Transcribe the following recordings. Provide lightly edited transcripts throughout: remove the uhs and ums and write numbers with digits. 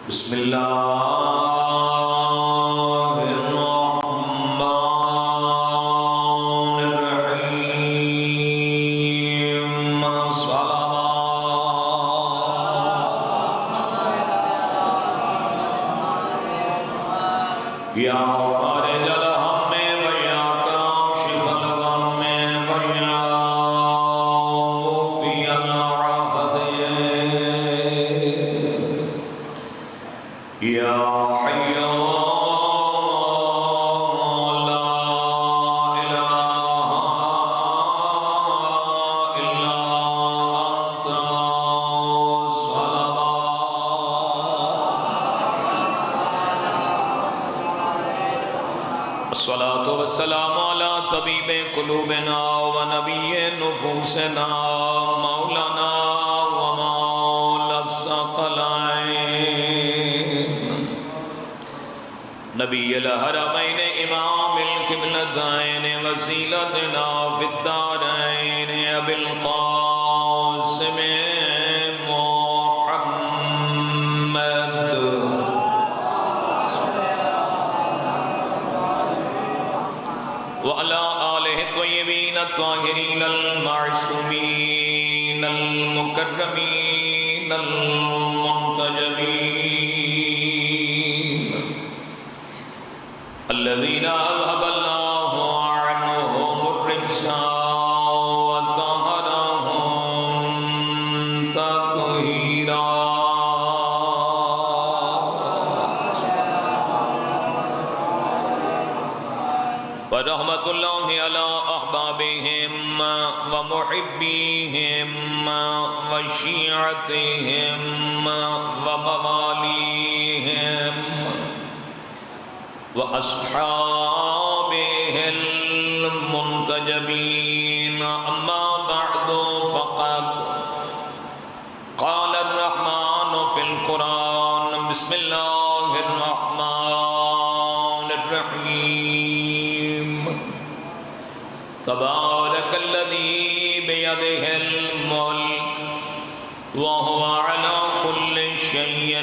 بسم اللہ یا فارج الہم ویا کاشف الغم ویا موفی العہد یا حی لا الہ الا انت الصلاة والسلام على طبيب قلوبنا ونبي نفوسنا مولانا ومولى الثقلين نبي الحرمين إمام القبلتين وسيلتنا في الدارين أبي القاسم وعلى آله الطيبين الطاهرين المعصومين المكرمين المنتجبين الذين أذهب الله عنهم الرجس وطهرهم تطهيرا ورحمة الله على أحبابهم ومحبيهم وشيعتهم ومواليهم وأصحابه المنتجبين أما بعد فقد قال الرحمن في القرآن بسم الله الرحمن الرحيم تبارك الذي بيده الملك وهو على كل شيء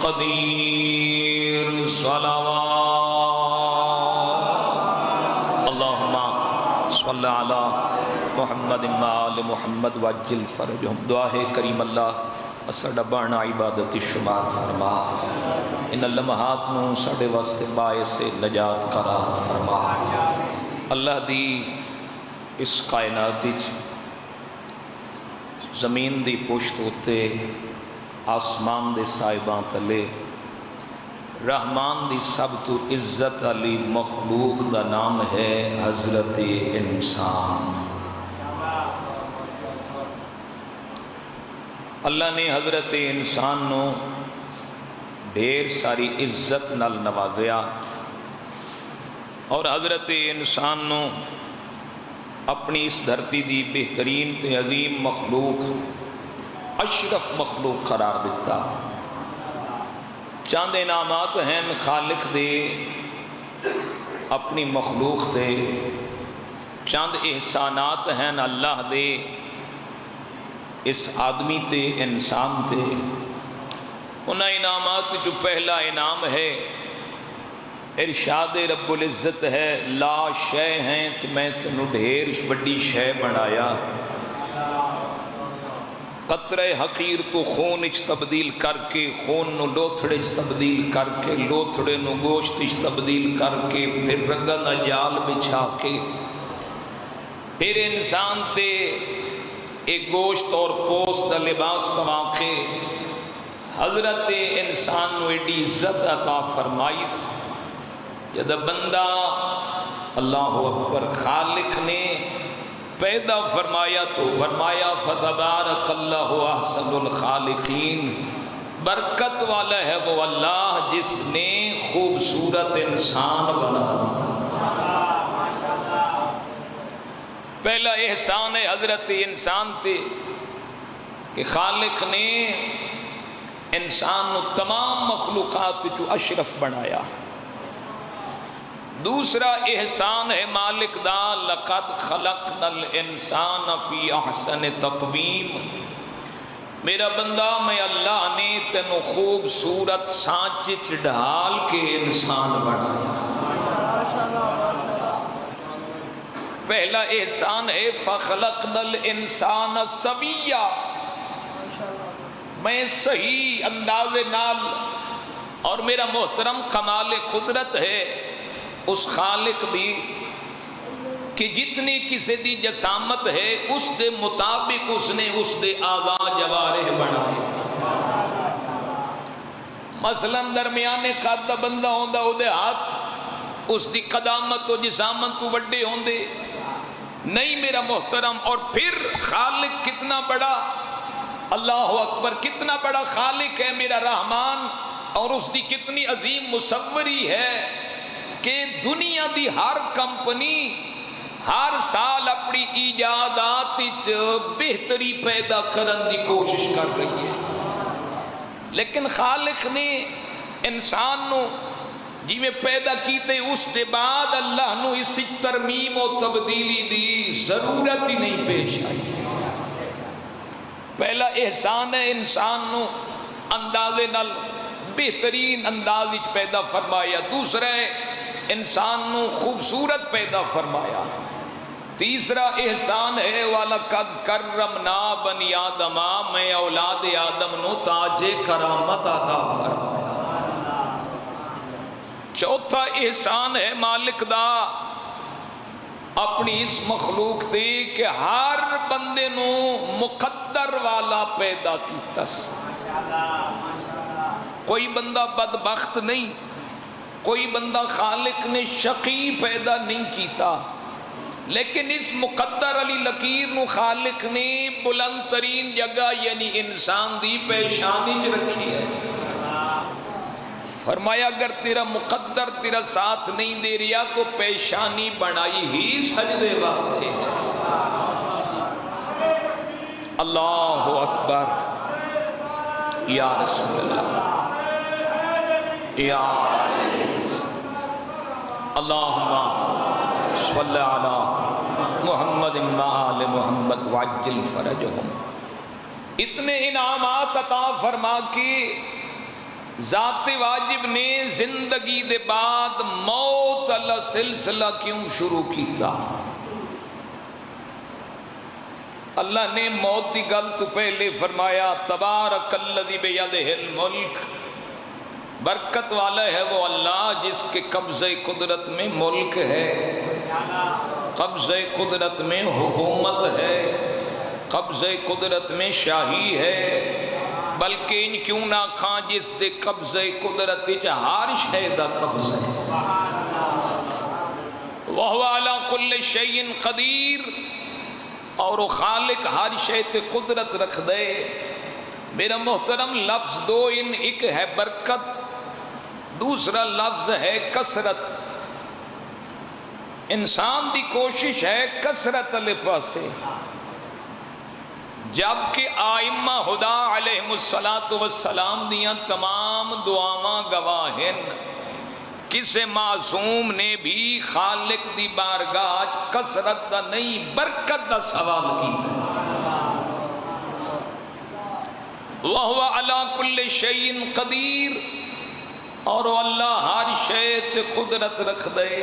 قدير صلوات اللهم صل على محمد وآل محمد وعجل فرجهم دعا ہے کریم اللہ اساڈا بانا عبادت شمار فرما ان لمحات نو ساڈے واسطے باعث نجات قرار فرما اللہ دی اس کائنات زمین دی پشت اتے آسمان دے صاحبان تلے رحمان دی سب تو عزت علی مخلوق دا نام ہے حضرت انسان اللہ نے حضرت انسان نو ڈھیر ساری عزت نال نوازیا اور حضرت انسان نو اپنی اس دھرتی دی بہترین تے عظیم مخلوق اشرف مخلوق قرار دیتا چاند انعامات ہیں خالق دے اپنی مخلوق دے چاند احسانات ہیں اللہ دے اس آدمی تے انسان تے انہاں انعامات جو پہلا انعام ہے ارشاد رب العزت ہے لا شے ہیں تو میں تنو ڈھیر بڑی شے بنایا قطرہ حقیر تو خون اچ تبدیل کر کے خون نو لوتھڑے اچ تبدیل کر کے لوتھڑے نو گوشت اچ تبدیل کر کے پھر رگن جال بچھا کے پھر انسان تے ایک گوشت اور پوست دا لباس پوا کے حضرت انسان نو ایڈی عزت عطا فرمائیس جب بندہ اللہ اکبر خالق نے پیدا فرمایا تو فرمایا فتبارک اللہ احسن الخالقین برکت والا ہے وہ اللہ جس نے خوبصورت انسان بنا پہلا احسان حضرت انسان تھے کہ خالق نے انسان نو تمام مخلوقات چو اشرف بنایا۔ دوسرا احسان ہے مالک دا، لقد خلقنا الانسان فی احسن تقویم، میرا بندہ میں اللہ نے تینو خوبصورت سانچے چ ڈھال کے انسان بنایا۔ پہلا احسان ہے فخلقنا الانسان سویا، میں صحیح اندازے نال، اور میرا محترم کمال قدرت ہے اس خالق دی کہ جتنی کسی دی جسامت ہے اس دے مطابق اس نے اس دے اعضاء جوارح بنائے۔ مثلا درمیان قد دا بندہ ہوندا او دے ہاتھ اس دی قدامت و جسامت تو وڈے ہوندے نہیں میرا محترم۔ اور پھر خالق کتنا بڑا، اللہ اکبر، کتنا بڑا خالق ہے میرا رحمان، اور اس دی کتنی عظیم مصوری ہے کہ دنیا دی ہر کمپنی ہر سال اپنی ایجادات بہتری پیدا کرن دی کوشش کر رہی ہے، لیکن خالق نے انسان نو جی میں پیدا کیتے اس دے بعد اللہ نو اس ترمیم و تبدیلی دی ضرورت ہی نہیں پیش آئی۔ پہلا احسان ہے انسان نو اندازے نال بہترین انداز وچ پیدا فرمایا، دوسرا ہے انسان نو خوبصورت پیدا فرمایا، تیسرا احسان ہے وَلَقَدْ كَرَّمْنَا بَنِي آدَمَ، میں اولاد آدم نو تاج کرامت عطا فرمایا۔ چوتھا احسان ہے مالک دا اپنی اس مخلوق تے کہ ہر بندے نو مقدر والا پیدا کیتا، کوئی بندہ بدبخت نہیں، کوئی بندہ خالق نے شقی پیدا نہیں کیتا، لیکن اس مقدر علی لکیر نو خالق نے بلند ترین جگہ یعنی انسان دی پیشانی چ رکھی ہے۔ فرمایا اگر تیرا مقدر تیرا ساتھ نہیں دے رہا تو پیشانی بنائی ہی سجدے واسطے ہے۔ اللہ اکبر، یا رسول اللہ، یا اللہم صلی علی محمد و آل محمد وعجل فرجہم۔ اتنے انعامات عطا فرما کے ذات واجب نے زندگی دے بعد موت اللہ سلسلہ کیوں شروع کیتا؟ اللہ نے موت دی گل تو پہلے فرمایا تبارک الذی بیدہ الملک، برکت والا ہے وہ اللہ جس کے قبضہ قدرت میں ملک ہے، قبضہ قدرت میں حکومت ہے، قبضہ قدرت میں شاہی ہے، بلکہ ان کیوں نہ کھاں جس دے قبضہ قدرت ہر شے دا قبضہ ہے۔ وَهُوَ عَلَى كُلِّ شَيْءٍ قَدِيرٌ، اور وہ خالق ہر شے تے قدرت رکھ دے۔ میرا محترم لفظ دو ان، ایک ہے برکت، دوسرا لفظ ہے کثرت۔ انسان دی کوشش ہے کثرت علیہ پاسے، جبکہ آئمہ خدا علیہ السلام دیاں تمام دعاواں گواہن کسے معصوم نے بھی خالق دی بارگاہ کثرت دا نہیں برکت دا سوال کی۔ وَهُوَ عَلَى كُلِّ شَيْءٍ قَدِيرٌ، اور اللہ ہر شے تے قدرت رکھ دے۔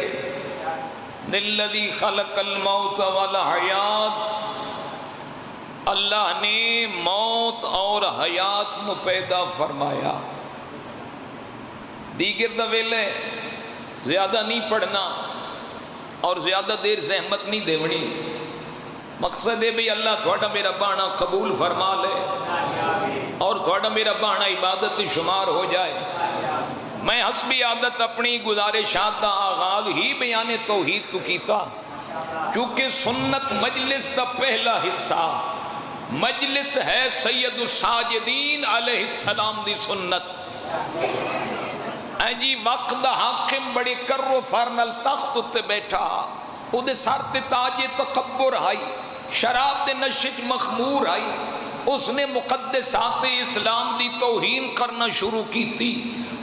الذی خلق الموت والحیات، اللہ نے موت اور حیات نو پیدا فرمایا۔ دیگر دا ویلے زیادہ نہیں پڑھنا اور زیادہ دیر زحمت نہیں دیونی، مقصد ہے بھی اللہ تھوڑا میرا بانا قبول فرما لے اور تھوڑا میرا بانا عبادت شمار ہو جائے۔ میں حسبی عادت اپنی گزارشات دا آغاز ہی بیان توحید تو کیتا، کیونکہ سنت مجلس دا پہلا حصہ مجلس ہے سید الساجدین علیہ السلام دی سنت۔ جی وقت دا حاکم بڑے کرو فرنل تخت تے بیٹھا، او دے سر تے تاج تکبر آئی، شراب دے نشے مخمور آئی، اس نے مقدسات اسلام دی توہین کرنا شروع کی تھی،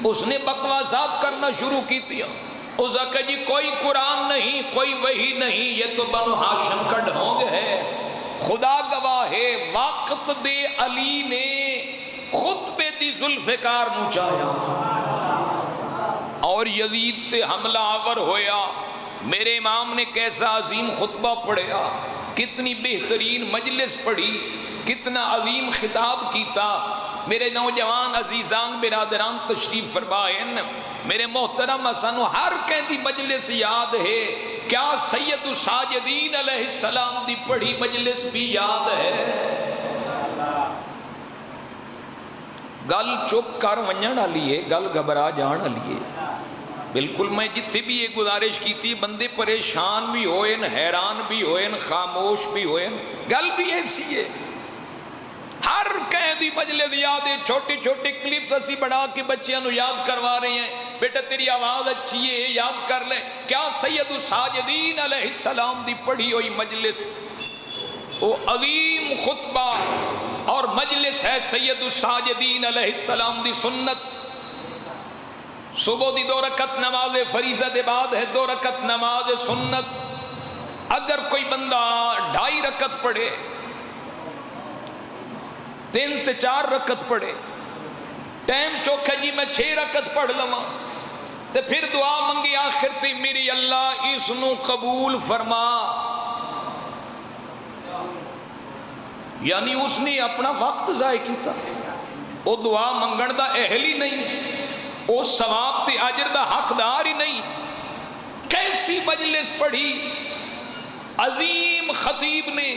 اس نے بکواسات کرنا شروع کی تھی۔ اس نے کہا جی کوئی قرآن نہیں، کوئی وحی نہیں، یہ تو بنو ہاشم کا ڈھونگ ہے۔ خدا گواہ ہے وقت دے علی نے خطبے دی ذوالفقار نو چایا اور یزید سے حملہ آور ہویا۔ میرے امام نے کیسا عظیم خطبہ پڑھیا، کتنی بہترین مجلس پڑھی، کتنا عظیم خطاب کیتا۔ میرے نوجوان عزیزان برادران تشریف فرمائیں، میرے محترم سانو ہر کہندی مجلس یاد ہے، کیا سید الساجدین علیہ السلام دی پڑھی مجلس بھی یاد ہے؟ گل چپ کر ونجن والی ہے، گل گھبرا جان والی ہے۔ بالکل میں جتھے بھی یہ گزارش کی تھی، بندے پریشان بھی ہوئے، حیران بھی ہوئے، خاموش بھی ہوئے، گل بھی ایسی ہے۔ ہر قیدی مجلس یاد ہے، چھوٹے چھوٹے کلپس اسی بنا کے بچیاں نو یاد کروا رہے ہیں، بیٹا تیری آواز اچھی ہے یاد کر لیں۔ کیا سید الساجدین علیہ السلام دی پڑھی ہوئی مجلس، وہ عظیم خطبہ اور مجلس ہے سید الساجدین علیہ السلام دی سنت۔ صبح دی 2 رکعت نماز فریضہ دے بعد ہے 2 رکعت نماز سنت۔ اگر کوئی بندہ 2.5 رکعت پڑھے، 3 تے 4 رکعت پڑھے، ٹائم چوکھا جی میں 6 رکعت پڑھ لواں تے پھر دعا منگی آخر تے میری اللہ اس نو قبول فرما، یعنی اس نے اپنا وقت ضائع کیتا، وہ دعا منگن دا اہل ہی نہیں، وہ ثواب تے اجر دا حقدار ہی نہیں۔ کیسی مجلس پڑھی عظیم خطیب نے،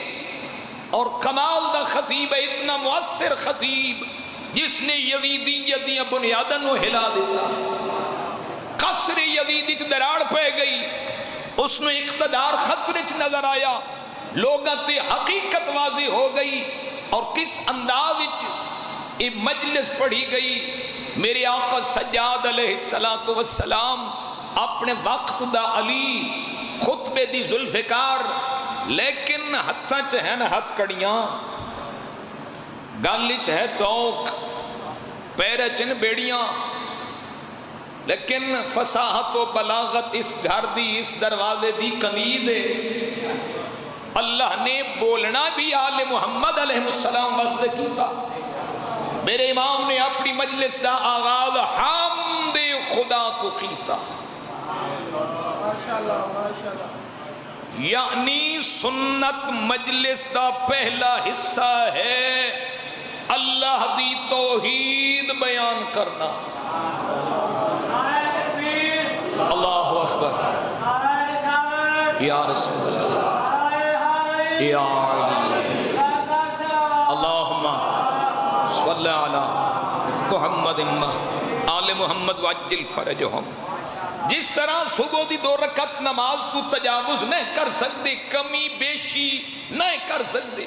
اور کمال دا خطیب ہے، اتنا مؤثر خطیب جس نے یزیدیت دیاں بنیاداں نو ہلا دیتا۔ قصر یزید وچ دراڑ پہ گئی، اس نے اقتدار خطرے وچ نظر آیا، لوگاں تے حقیقت واضح ہو گئی، اور کس انداز وچ یہ مجلس پڑھی گئی۔ میرے آقا سجاد علیہ السلام اپنے وقت دا علی، خطبے دی ذوالفقار، لیکن ہتھاں چ ہیں ہتھ کڑیاں، گل چ ہے توک، پیر چن بیڑیاں، لیکن فصاحت و بلاغت اس گھر دی، اس دروازے دی کنیز ہے۔ اللہ نے بولنا بھی آل محمد علیہ السلام واسطے کیتا۔ میرے امام نے اپنی مجلس دا آغاز حمد خدا تو کیتا، یعنی سنت مجلس دا پہلا حصہ ہے اللہ دی توحید بیان کرنا۔ اللہ اکبر، یا رسول اللہ، یا علی، اللہم صلی علی محمد آل محمد وعجل فرجہم۔ جس طرح صبح دی 2 رکعت نماز تو تجاوز نہیں کر سکتے، کمی بیشی نہیں کر سکتے،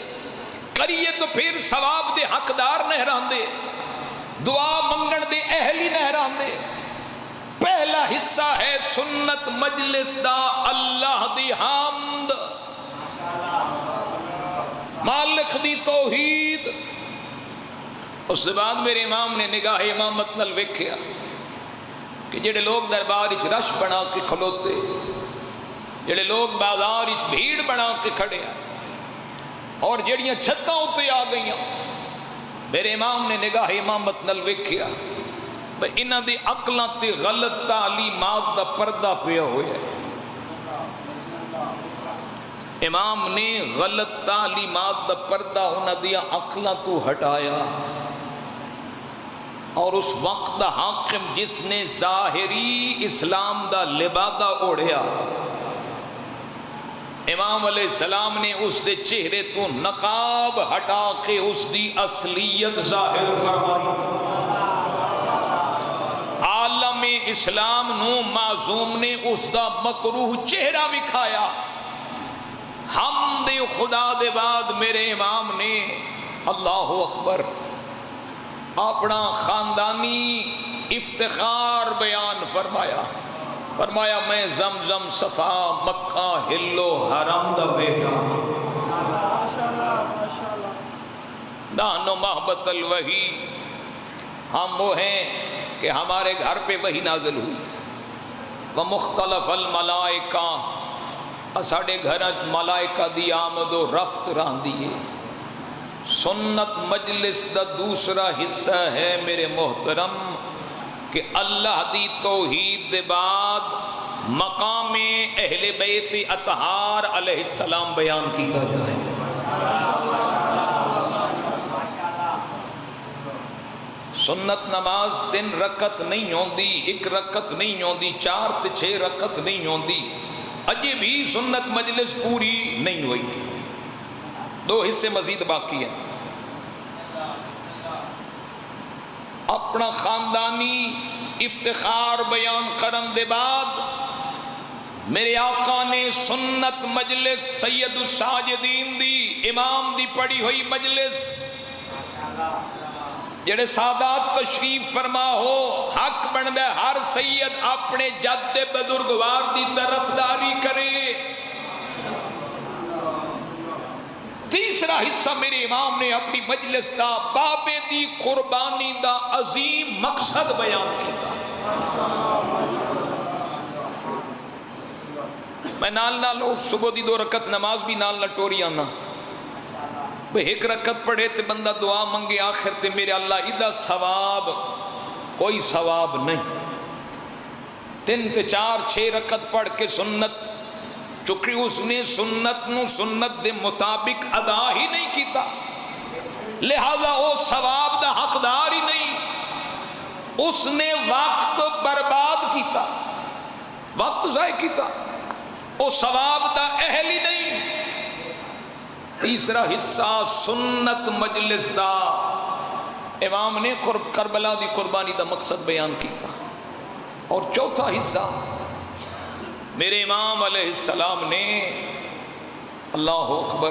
کریے تو پھر ثواب دے حقدار نہیں رہندے، دعا منگن دے اہل ہی نہیں رہندے۔ پہلا حصہ ہے سنت مجلس دا اللہ دی حمد، مالک دی توحید۔ اس کے بعد میرے امام نے نگاہ امامت نل ویکھیا کہ جڑے لوگ دربار وچ رش بنا کے کھلوتے، جڑے لوگ بازار وچ بھیڑ بنا کے کھڑے ہیں، اور جڑیاں چھتاں اتے آ گئیاں، میرے امام نے نگاہ امامت نل ویکھیا بھئی انہاں دی عقلاں تے غلط تعلیمات دا پردہ پیا ہویا ہے۔ امام نے غلط تعلیمات دا پردہ انہاں دیا عقلاں تو ہٹایا، اور اس وقت دا حاکم جس نے ظاہری اسلام دا لبادہ اوڑھیا، امام علیہ السلام نے اس دے چہرے تو نقاب ہٹا کے اس دی اصلیت ظاہر فرمائی۔ عالم اسلام نو معصوم نے اس دا مکروہ چہرہ دکھایا۔ حمد خدا دے بعد میرے امام نے اللہ اکبر اپنا خاندانی افتخار بیان فرمایا، فرمایا میں زمزم صفا مکہ ہلو حرم دا بیٹا، نحن محبت الوحی، ہم وہ ہیں کہ ہمارے گھر پہ وحی نازل ہوئی، ومختلف الملائکہ، ساڑھے گھر ملائکہ دی آمد و رفت راندیے۔ سنت مجلس دا دوسرا حصہ ہے میرے محترم کہ اللہ دی توحید دے بعد مقام اہل بیت اطہار علیہ السلام بیان کیتا جائے۔ سنت نماز 3 رکعت نہیں ہوندی، 1 رکعت نہیں ہوندی، 4 تے 6 رکعت نہیں ہوندی، اجے بھی سنت مجلس پوری نہیں ہوئی، 2 حصے مزید باقی ہیں۔ اپنا خاندانی افتخار بیان کرن دے بعد میرے آقا نے سنت مجلس سید الساجدین دی امام دی پڑھی ہوئی مجلس، جڑے سادات تشریف فرما ہو، حق بندا ہے ہر سید اپنے جد بزرگوار دی طرفداری کرے۔ تیسرا حصہ میرے امام نے اپنی مجلس دا بابے دی قربانی دا عظیم مقصد بیان کیتا۔ میں نال نال صبح دی 2 رکعت نماز بھی نال لٹوری آنا، بھئی 1 رکعت پڑھے تے بندہ دعا منگے آخر تے میرے اللہ ادھا ثواب کوئی ثواب نہیں۔ 3 تے 4 6 رکعت پڑھ کے سنت، چونکہ اس نے سنت نو سنت دے مطابق ادا ہی نہیں کیتا، لہذا وہ ثواب دا حقدار ہی نہیں، اس نے وقت برباد کیتا، وقت ضائع کیتا، وہ ثواب دا اہل ہی نہیں۔ تیسرا حصہ سنت مجلس دا امام نے کربلا دی قربانی دا مقصد بیان کیتا، اور چوتھا حصہ میرے امام علیہ السلام نے اللہ اکبر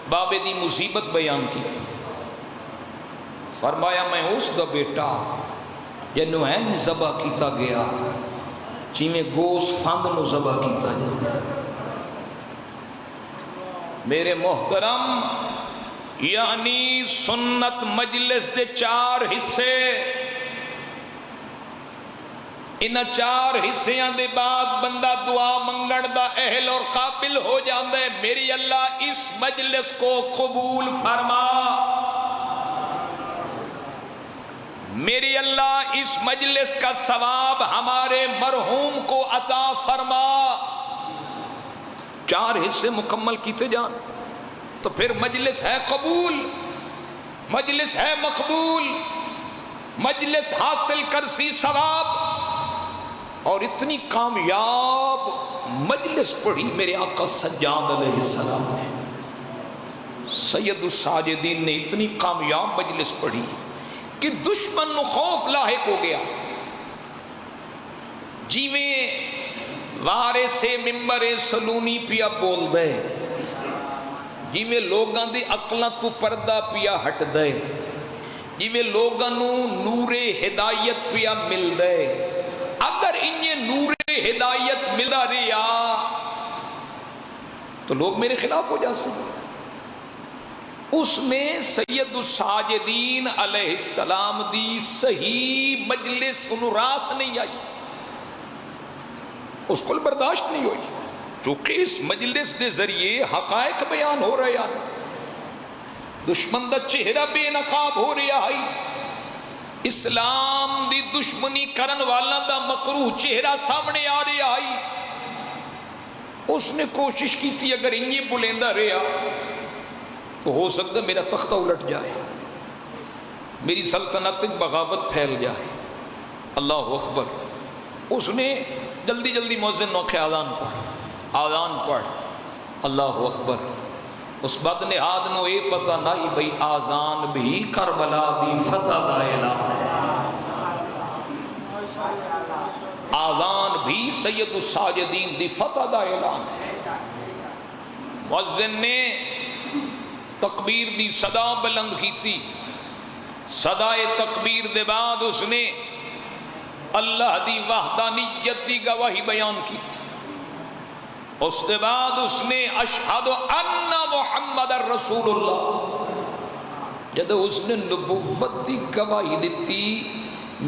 بابے دی مصیبت بیان کی، فرمایا میں اس دا بیٹا جنو این ذبح کیتا گیا جی میں گوشت فند نو ذبح کیتا گیا۔ میرے محترم یعنی سنت مجلس دے 4 حصے، ان 4 حصیاں دے بعد بندہ دعا منگن دا اہل اور قابل ہو جاندے۔ میری اللہ اس مجلس کو قبول فرما، میری اللہ اس مجلس کا ثواب ہمارے مرحوم کو عطا فرما۔ 4 حصے مکمل کیتے جان تو پھر مجلس ہے قبول، مجلس ہے مقبول، مجلس حاصل کرسی ثواب۔ اور اتنی کامیاب مجلس پڑھی میرے آقا سجاد علیہ السلام نے، سید الساجدین نے اتنی کامیاب مجلس پڑھی کہ دشمن نو خوف لاحق ہو گیا، جیویں وارث ممبر سلونی پیا بول دے، جیویں لوگاں دی عقلاں تو پردہ پیا ہٹ دے، جیویں لوگاں نو نور ہدایت پیا مل دے۔ اگر انہیں نور ہدایت ملا رہا تو لوگ میرے خلاف ہو جاتے ہیں۔ اس میں سید الساجدین علیہ السلام دی صحیح مجلس انہوں راس نہیں آئی، اس کو برداشت نہیں ہوئی، چونکہ اس مجلس دے ذریعے حقائق بیان ہو رہے ہیں، دشمن دا چہرہ بے نقاب ہو رہا ہے، اسلام دی دشمنی کرن والا دا مکروہ چہرہ سامنے آ رہا ہے۔ اس نے کوشش کی تھی اگر انہیں بلیندہ رہا تو ہو سکتا میرا تختہ الٹ جائے، میری سلطنت بغاوت پھیل جائے۔ اللہ اکبر، اس نے جلدی جلدی مؤذن نو کہ آذان پڑھ، آذان پڑھ، اللہ اکبر۔ اس بدنہاد نو یہ پتہ نہیں بھئی آذان بھی کربلا دی فتح دا اعلان ہے، آذان بھی سید الساجدین دی فتح دا اعلان ہے۔ مؤذن نے تکبیر دی صدا بلند کی تھی، صدائے تکبیر دے بعد اس نے اللہ دی وحدانیت دی گواہی بیان کی تھی، اس کے بعد اس نے اشہد ان محمد رسول اللہ، جب اس نے نبوت کی گواہی دیتی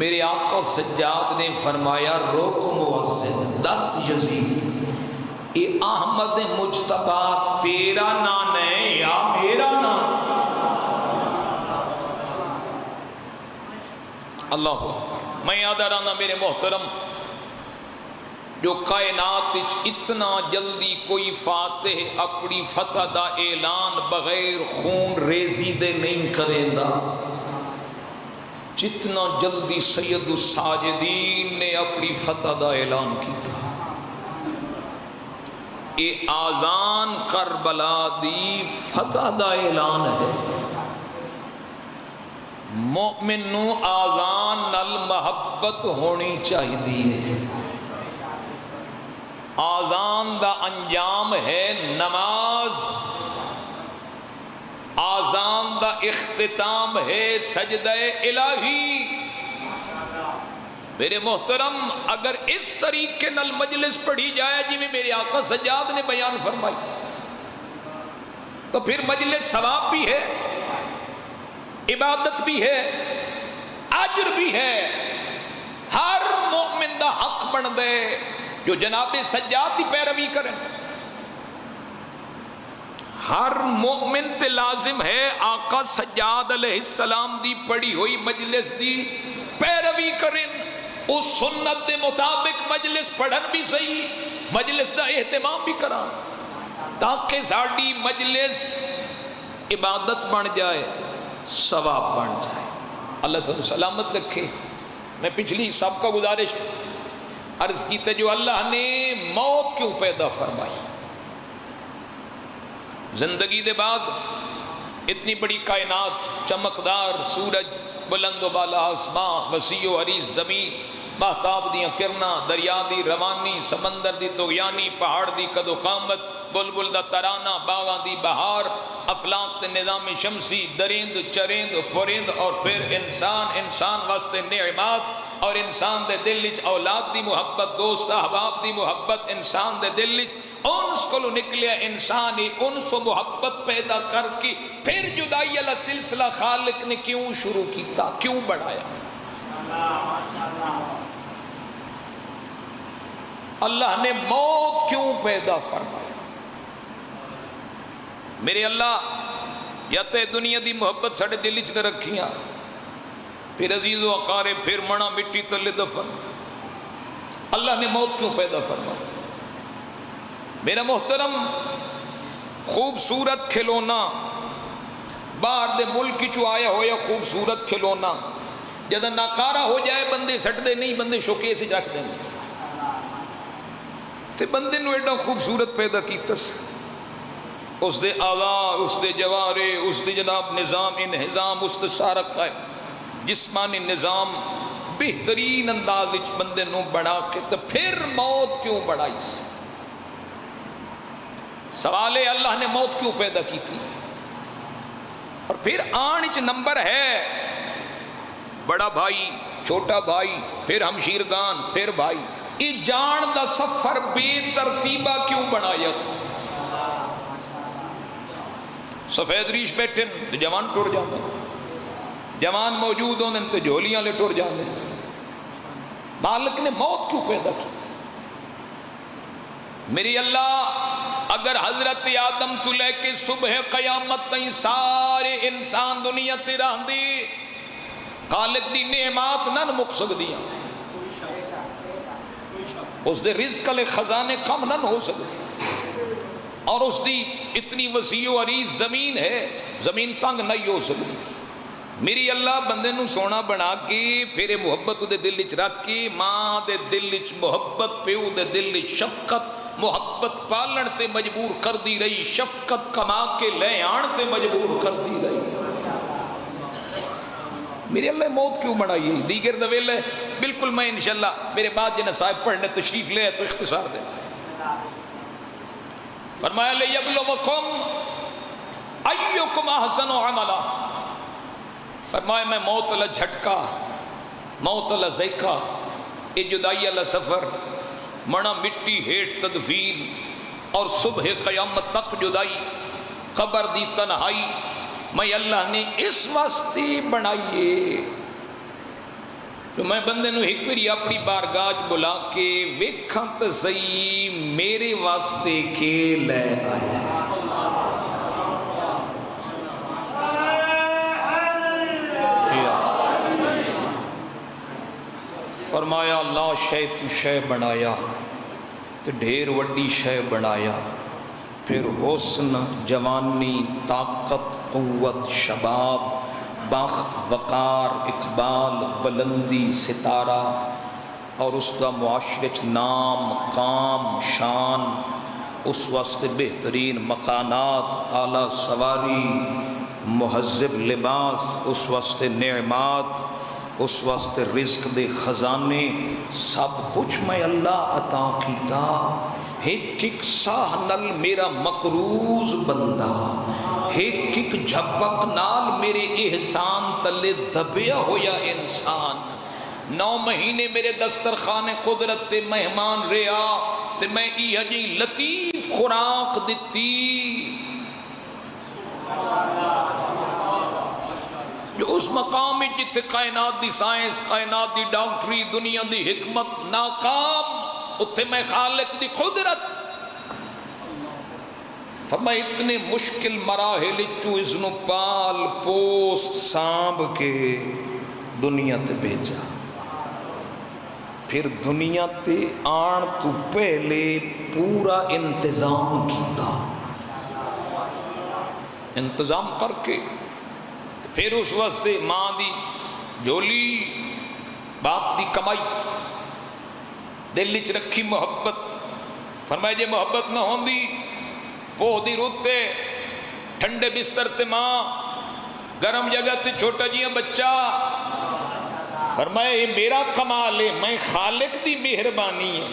میرے آقا سجاد نے فرمایا روک مؤذن، دس یزید یہ احمد مجتبی تیرا نام ہے یا میرا نام؟ اللہ اکبر۔ میں یاد آ رہا میرے محترم، جو کائنات اتنا جلدی کوئی فاتح اپنی فتح دا اعلان بغیر خون ریزی دے نہیں کریں دا، جتنا جلدی سید الساجدین نے اپنی فتح دا اعلان کیتا۔ اے آذان کربلا دی فتح دا اعلان ہے۔ مومن نو آذان نال محبت ہونی چاہیے۔ آذان دا انجام ہے نماز، آذان دا اختتام ہے سجدہ الہی۔ میرے محترم، اگر اس طریقے نال مجلس پڑھی جائے جی میں میرے آقا سجاد نے بیان فرمائی تو پھر مجلس ثواب بھی ہے، عبادت بھی ہے، اجر بھی ہے۔ ہر مومن دا حق بن دے جو جناب سجاد کی پیروی کریں۔ ہر مومن تے لازم ہے آقا سجاد علیہ السلام دی پڑھی ہوئی مجلس دی پیروی کریں، اس سنت دے مطابق مجلس پڑھن بھی صحیح، مجلس دا اہتمام بھی کرا تاکہ ساڑی مجلس عبادت بن جائے، ثواب بن جائے۔ اللہ تعالیٰ سلامت رکھے۔ میں پچھلی سب کا گزارش عرض کیتے جو اللہ نے موت کیوں پیدا فرمائی، زندگی دے بعد اتنی بڑی کائنات، چمکدار سورج، بلند و بالا آسمان، وسیع و عریض زمین، مہتاب دیاں کرنا، دریا دی روانی، سمندر دی طغیانی، پہاڑ دی قد و قامت، بلبل دا ترانہ، باغاں دی بہار، افلاک تے نظام شمسی، درند چرند پرند، اور پھر انسان واسطے نعمات، اور انسان دے دل وچ اولاد دی محبت، دوست احباب دی محبت، انسان دے دل وچ انس کو نکلیا، انسانی انس و محبت پیدا کر کے پھر جدائی والا سلسلہ خالق نے کیوں شروع کیتا، کیوں بڑھایا؟ اللہ نے موت کیوں پیدا فرمایا؟ میرے اللہ یا تے دنیا دی محبت ساڑے دل وچ رکھیاں، پھر عزیز و اقارے، پھر منا مٹی تلے دفن۔ اللہ نے موت کیوں پیدا فرمایا؟ میرا محترم، خوبصورت کھلونا باہر دے ملک چو آیا ہویا خوبصورت کھلونا جدہ ناکارہ ہو جائے بندے سٹ دے نہیں، بندے شوکے سے رکھ دیں، تے بندے نو ایڈا خوبصورت پیدا کیتس، اس دے آزار، اس دے جوارے، اس دے جناب نظام انہضام، اس دے سارا قائم جسمانی نظام بہترین انداز وچ بندے نو بنا کے، تو پھر موت کیوں بڑھائی؟ سوال ہے اللہ نے موت کیوں پیدا کی تھی؟ اور پھر آنچ نمبر ہے بڑا بھائی، چھوٹا بھائی، پھر ہمشیرگان، پھر بھائی، یہ جان دا سفر بے ترتیبہ کیوں بنایا؟ سفید ریش بیٹھے تو جوان ٹر جاتے، جوان موجود ہونے تو جھولیاں لے ٹر جاتے۔ مالک نے موت کیوں پیدا کی؟ میری اللہ اگر حضرت آدم تو لے کے صبح قیامت تئیں سارے انسان دنیا تے رہندے، خالق دی نعمات نہ مک سکدیاں، اس دے رزق لے خزانے کم نہ ہو سکتے، اور اس دی اتنی وسیع و عریض زمین ہے، زمین تنگ نہیں ہو سکتی۔ میری اللہ بندے نو سونا بنا کے پھر محبت دے دل وچ رکھ کے، ماں دے دل وچ محبت، پیو دے دل وچ شفقت، محبت پالن تے مجبور کر دی رہی، شفقت کما کے لے آن تے مجبور کر دی رہی۔ میرے اللہ موت کیوں بڑھائی؟ دیگر دویل ہے بالکل، میں انشاءاللہ میرے بعد جنہیں صاحب پڑھنے تشریف لے تو اختصار دے۔ فرمایا لِيَبْلُوَكُمْ أَيُّكُمْ أَحْسَنُ عَمَلًا، فرمایا میں موت اللہ جھٹکا، موت اللہ زیکا، اے جدائی اللہ سفر، منا مٹی ہیٹ تدفین، اور صبح قیامت تک جدائی، قبر دی تنہائی، میں اللہ نے اس واسطے بنائیے تو میں بندے نو ایک باری اپنی بارگاہ بلا کے ویکھاں تے صحیح میرے واسطے کے لے آیا. فرمایا لا شے تو شے بنایا تو ڈھیر وڈی شے بنایا. پھر حسن، جوانی، طاقت، قوت، شباب، بخت، وقار، اقبال، بلندی، ستارہ اور اس کا معاشرت نام، مقام، شان، اس واسطے بہترین مکانات، اعلیٰ سواری، مہذب لباس، اس واسطے نعمات، اس واسطے رزق دے خزانے، سب کچھ میں اللہ عطا کیتا. ایک ایک ساہ نل میرا مقروض بندہ، ایک ایک جھپک نال میرے احسان تلے دبیا ہویا انسان. 9 مہینے میرے دسترخوان قدرت تے مہمان رہا تے میں یہ جی لطیف خوراک دتی جو اس مقام جتے کائنات دی سائنس، کائنات دی ڈاکٹری، دنیا دی حکمت ناکام، اتھے میں خالق دی قدرت. فرمایا اتنے مشکل مراحل چو ازنو پال پوست سانب کے دنیا تے بھیجا. پھر دنیا تے آن تو پہلے پورا انتظام کیتا، انتظام کر کے پھر اس واسطے ماں دی جولی، باپ دی کمائی، دل وچ رکھی محبت. فرمایا جے محبت نہ ہوندی، پوہ دی روتے ٹھنڈے بستر تے ماں، گرم جگہ تے چھوٹا جیاں بچہ. فرمایا یہ میرا کمال ہے، میں خالق دی مہربانی ہے.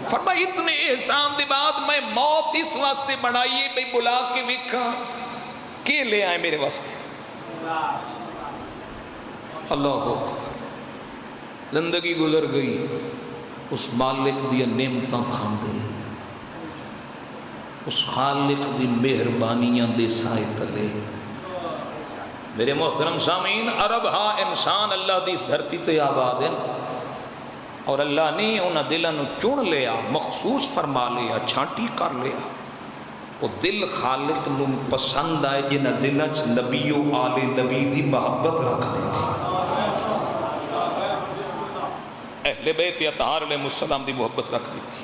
فرمایا اتنے احسان دے بعد میں موت اس واسطے بنائیے بھئی بلا کے وکھا کے لے آئے میرے واسطے. اللہ ہو زندگی گزر گئی، اس مالک دی نعمتاں کھان گئی، اس خالق دی مہربانیاں دے سائے تلے. میرے محترم سامعین، عرب ہا انسان اللہ دی اس دھرتی تے آباد ہیں، اور اللہ نے انہاں دلاں نو چن لیا، مخصوص فرما لیا، چھانٹی کر لیا. وہ دل خالق نو پسند آئے جنہ دلاں چ نبی و آل نبی دی محبت رکھ دی تھی، اہل بیت اطہار علیہ السلام دی محبت رکھ دی تھی.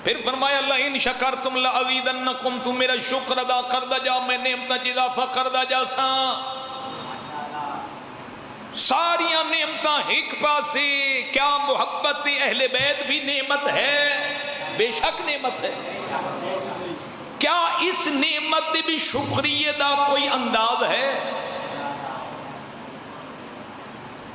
پھر فرمایا اللہ ان شکرتم لازیدنکم، تم میرا شکر ادا کردہ جاؤ، میں نعمت اضافہ کردہ جا ساں. ساریاں نعمتاں ایک پاسے، کیا محبت اہل بیت بھی نعمت ہے؟ بے شک نعمت ہے. کیا اس نعمت بھی شکریہ دا کوئی انداز ہے؟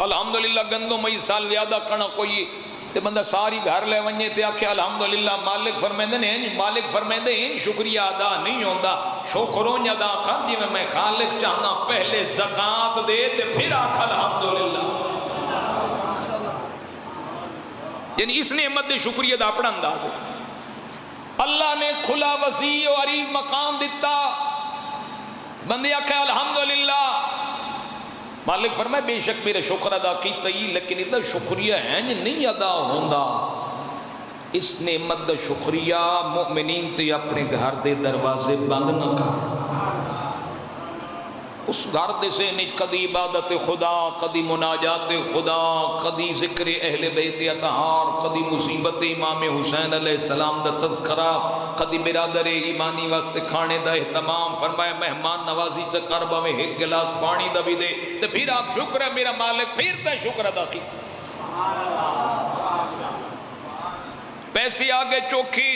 الحمدللہ گندوں میں سال زیادہ کرنا کوئی تے بندہ ساری گھر لے ونجے تے آکھے الحمدللہ. مالک فرمیندے ہیں، مالک فرمیندے ہیں شکریہ ادا نہیں ہوندہ، شکروں ادا کر جی میں خالق چاہنا پہلے زکاة دے تے پھر آکھ الحمدللہ. یعنی اس نعمت دے شکریہ دا اپنا انداز ہے. اللہ نے کھلا وسیع و عریض مقام دیتا، بندے آکھے الحمدللہ. مالک فرمائے بے شک میرے شکر ادا کیتا ہی، لیکن ادھا شکریہ ہے نہیں ادا ہوندہ. اس نعمت دا شکریہ مومنین تے اپنے گھر دے دروازے بند نہ کر. اس گھر دے سے نہیں کدی عبادت خدا، کدی مناجات خدا، کدی ذکر اہل بیت اطہار، کدی مصیبت امام حسین علیہ السلام دا تذکرہ، کدی برادر ایمانی واسطے کھانے دا اہتمام. فرمایا مہمان نوازی چکر با میں ایک گلاس پانی دا بھی دے تو پھر آپ شکر ہے میرا مالک، پھر تے شکر ادا کی. پیسے آگے چوکھی،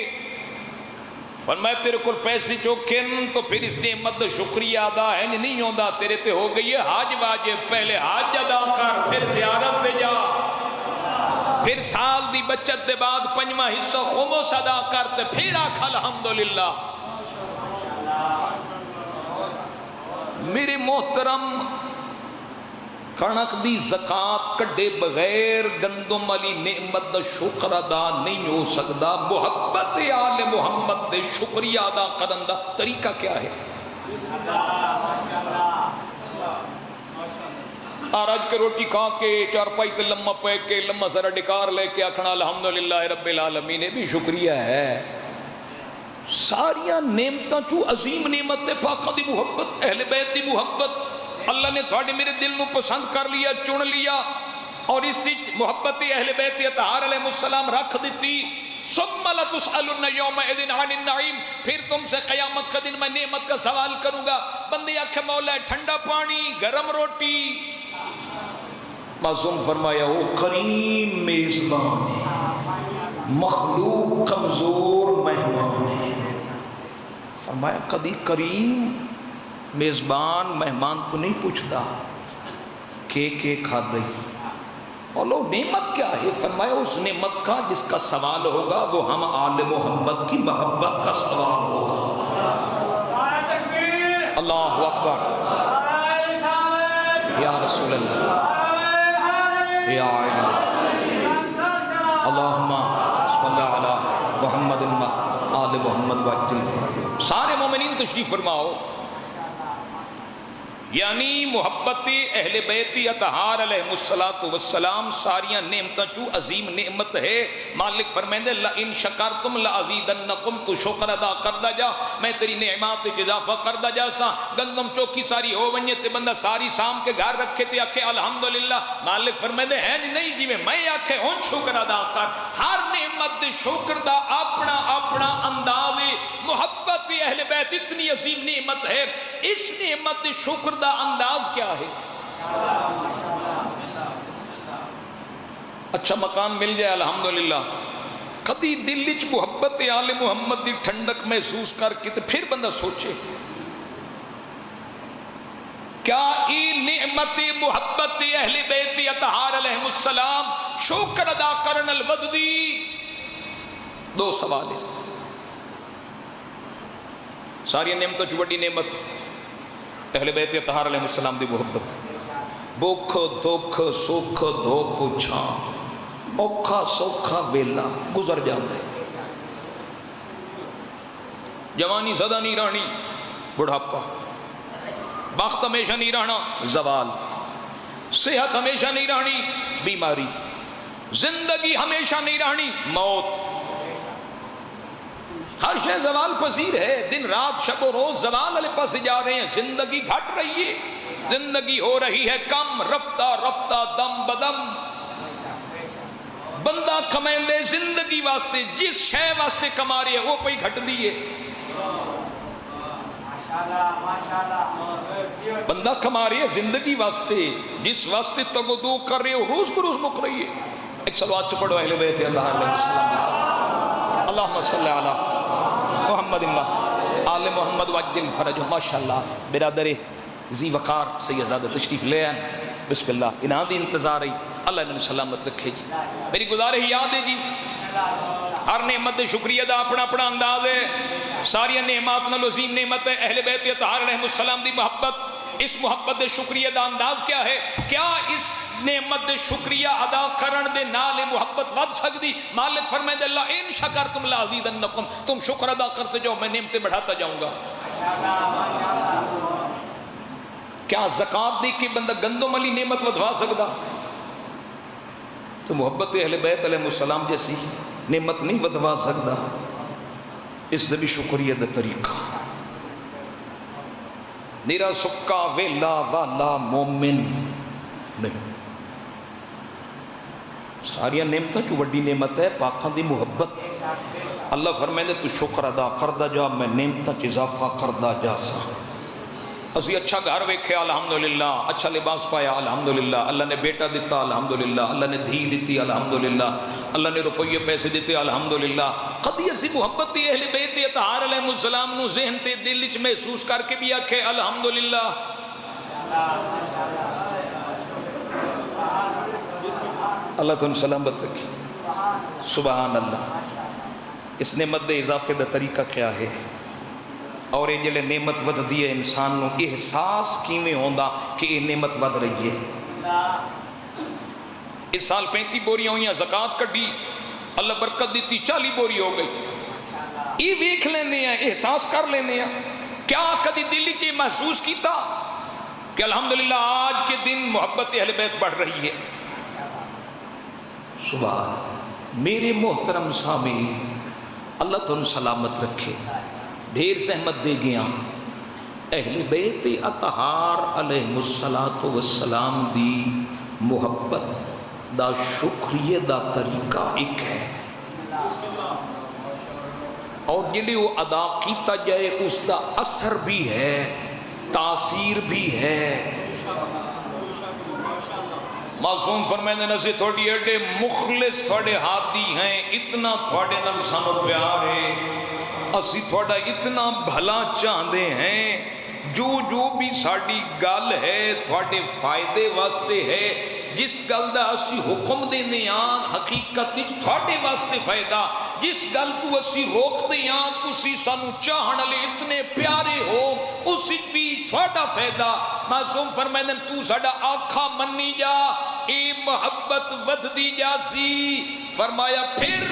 فرمایا تیرے کل پیسے چوکھن تو پھر اس نعمت دا شکریہ ادا ہے نہیں ہوندہ. تیرے تے ہو گئی ہے حاج واجب، پہلے حاج ادا کر، پھر زیارت پہ جا، پھر سال دی بچت دے بعد 5واں حصہ خمس ادا کر تے پھر آکھ الحمدللہ. میرے محترم، کنک دی زکاة کڈے بغیر گندم والی نعمت دا شکر ادا نہیں ہو سکتا. محبت آل محمد دے شکریہ ادا کرن دا طریقہ کیا ہے؟ آراج کے روٹی کھا کے چارپائی کے لمحہ پہ کے لمحہ ذرا ڈکار لے کے آکھنا الحمدللہ رب العالمین بھی شکریہ ہے. ساریاں نعمتاں چو عظیم نعمت پاک دی محبت، اہل بیت دی محبت. اللہ نے تھوڑے میرے دل نو پسند کر لیا، چن لیا، اور اسی محبت اہل بیت اطہار علیہ السلام رکھ دیتی. ثم لتسألن یومئذ عن النعیم، پھر تم سے قیامت کا دن میں نعمت کا سوال کروں گا. بندے آکھے مولا ٹھنڈا پانی، گرم روٹی. معصوم فرمایا وہ کریم میزبان ہے، مخلوق کمزور مہمان ہے. فرمایا کدی کریم میزبان مہمان تو نہیں پوچھتا کہ کھا دئی. اور لو نعمت کیا ہے؟ فرمایا اس نعمت کا جس کا سوال ہوگا وہ ہم آل محمد کی محبت کا سوال ہوگا. اللہ اکبر، یا رسول اللہ، یا اللہم صلی علی محمد آل محمد وعجل فرجہ. سارے مومنین تشریف فرماؤ. یعنی محبت اہل بیت اطہار علیہ السلام ساریاں نعمتاں چو عظیم نعمت ہے. مالک فرمائندے لئن شکرتم لازیدنکم، تو شکر ادا کردا جا میں تیری نعمات اضافہ کردا جا سا. گندم چوکی ساری ہو ونجے تے بندہ ساری سام کے گھر رکھے تے آکھے الحمدللہ. مالک فرمائندے ہیں نہیں جی میں آکھے ہون شکر ادا کر. ہر نعمت دے شکر دا اپنا اپنا انداز. محبت اہل بیت اتنی عظیم نعمت ہے، اس نعمت دے شکر دا انداز کیا ہے؟ اچھا مکان مل جائے الحمدللہ، کدی دل وچ محبت آل محمد دی ٹھنڈک محسوس کر کے تو پھر بندہ سوچے کیا ای نعمت محبت اہل بیت اطہار علیہ السلام شکر ادا کرن الودی. دو سوال ہیں. ساری نعمتوں چ بڑی نعمت اہل بیت اطہار علیہ السلام دی محبت. بکھ دکھ سکھ دھوپ چھاں، اوکھا سوکھا ویلا گزر جاتا ہے. جوانی زدہ نہیں رہنی، بڑھاپا. بخت ہمیشہ نہیں رہنا، زوال. صحت ہمیشہ نہیں رہنی، بیماری. زندگی ہمیشہ نہیں رہنی، موت. ہر شے زوال پذیر ہے. دن رات شب و روز زوال والے پاس جا رہے ہیں. زندگی گھٹ رہی ہے، زندگی ہو رہی ہے کم، رفتہ رفتہ دم بدم. بندہ کمائندے زندگی واسطے جس شے واسطے کما رہی ہے وہ پہ گھٹ دیئے. بندہ کما رہی ہے زندگی واسطے، جس واسطے تگو کر رہے ہو روز بروز مک رہی ہے. ایک سلوات پڑھو اہل بیت اطہار علیہ السلام. اللہم صلی علی محمد آل محمد وعجل فرجہ. ماشاءاللہ برادر زی وقار سیدزادہ تشریف لے آئیں. بسم اللہ انہاں دی انتظار ہے. اللہ انہوں نے سلامت رکھے جی. میری گزارش یاد ہے جی، ہر نعمت شکریہ دا اپنا اپنا انداز ہے. ساری نعمات نال عظیم نعمت ہے اہل بیت اطہار علیہ السلام دی محبت. اس محبت دے شکریہ دا انداز کیا ہے؟ کیا اس نعمت دے شکریہ ادا کرن دے نال محبت ود سکتی؟ مالک فرمائے اللہ ان شکرتم لازیدنکم، تم شکر ادا کرتے جاؤ میں نعمتیں بڑھاتا جاؤں گا. کیا زکات دے کے بندہ گندم والی نعمت ودوا سکتا؟ تو محبت اہل بیت علیہ السلام جیسی نعمت نہیں ودوا سکتا. اس دے بھی شکریہ دا طریقہ. نیرا سکا ویلا والا مومن نہیں. ساری نعمتیں جو بڑی نعمت ہے پاکاں دی محبت. اللہ فرمائے تو شکر ادا کردا جا میں نعمتیں اضافہ کردا جا سا. اسی اچھا گھر ویکھے الحمدللہ، اچھا لباس پایا الحمدللہ، اللہ نے بیٹا دیتا الحمدللہ، اللہ نے دھی دیتی الحمدللہ، اللہ نے روپیے پیسے دیتے الحمدللہ. کدی اسی محبت اہل بیت اطہار علیہ السلام نو ذہن تے دل وچ محسوس کر کے بھی آکھے الحمدللہ. اللہ تم سلامت رکھی. سبحان اللہ. اس نعمت دے اضافے دا طریقہ کیا ہے؟ اور یہ جلے نعمت ود دیئے انسان نو احساس کیمیں ہوندا کہ یہ نعمت ود رہی ہے. اس سال 35 بوریاں ہوئیاں زکاة کٹی، اللہ برکت دیتی 40 بوری ہو گئی. یہ ویکھ لینے ہیں، احساس کر لینے ہیں. کیا کدی دلی چی محسوس کیتا کہ الحمدللہ آج کے دن محبت اہل بیت بڑھ رہی ہے۔ صبح میرے محترم سامعین، اللہ تم سلامت رکھے، ڈھیر زحمت دے گیا اہل بیت اطہار علیہ السلام دی محبت دا شکریہ دا طریقہ ایک ہے، اور جڑے وہ ادا کیتا جائے اس دا اثر بھی ہے، تاثیر بھی ہے۔ معصوم فرمائے نسی تھوڑی ایڈے مخلص تھوڑے ہاتھی ہیں، اتنا تھوڑے نال سانو پیار ہے، اسی تھوڑا اتنا بھلا چاہتے ہیں، جو بھی ساڑی گل ہے تھوڑے فائدے واسطے ہے، جس گل دا اسی حکم دینے آن حقیقت تھوڑے واسطے فائدہ، جس گل تو اسی روک دے آن تسی سانو چاہن لے اتنے پیارے ہو، اسی بھی تھوڑا فائدہ۔ معصوم فرمائے تو ساڑا آنکھا منی جا، اے محبت ود دی جاسی۔ فرمایا پھر